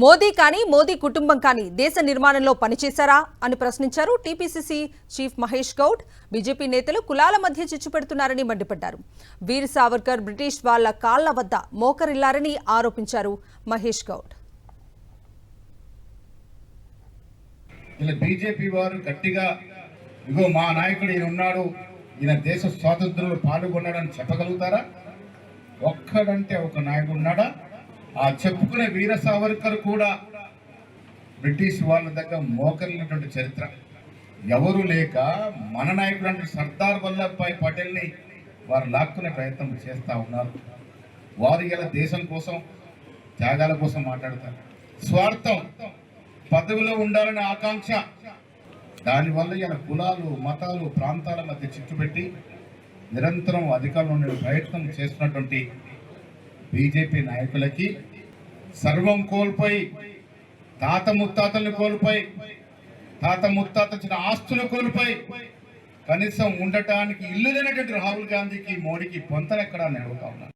మోదీ కానీ మోదీ కుటుంబం కానీ దేశ నిర్మాణంలో పనిచేశారా అని ప్రశ్నించారు TPCC chief Mahesh Goud. BJP నేతలు కులాల మధ్య చిచ్చు పెడుతున్నారని మండిపడ్డారు. వీర్ సావర్కర్ బ్రిటిష్ వాళ్ల కాళ్ల వద్ద మోకరిల్లారని ఆరోపించారు మహేష్ గౌడ్. బీజేపీ వారు గట్టిగా ఇగో మా నాయకుడు ఈయన ఉన్నాడు, ఈయన దేశ స్వాతంత్రంలో పాల్గొన్నాడని చెప్పగలుగుతారా? ఒక్కడంటే ఒక నాయకుడు ఉన్నాడా? ఆ చెప్పుకునే వీర సావర్కర్ కూడా బ్రిటిష్ వాళ్ళ దగ్గర మోకరినటువంటి చరిత్ర ఎవరు లేక మన నాయకుడు అంటే సర్దార్ వల్లభాయ్ పటేల్ని వారు లాక్కునే ప్రయత్నం చేస్తూ ఉన్నారు. వారు ఇలా దేశం కోసం త్యాగాల కోసం మాట్లాడతారు. స్వార్థం, పదవిలో ఉండాలనే ఆకాంక్ష, దానివల్ల ఇలా కులాలు, మతాలు, ప్రాంతాల మధ్య చిచ్చుపెట్టి నిరంతరం అధికారంలో ఉండే ప్రయత్నం చేస్తున్నటువంటి బీజేపీ నాయకులకి సర్వం కోల్పోయి, తాత ముత్తాతలను కోల్పోయి, తాత ముత్తాత చిన్న ఆస్తులు కోల్పోయి కనీసం ఉండటానికి ఇల్లు లేనటువంటి రాహుల్ గాంధీకి, మోడీకి పొంతనెక్కడా అని అడుగుతా ఉన్నారు.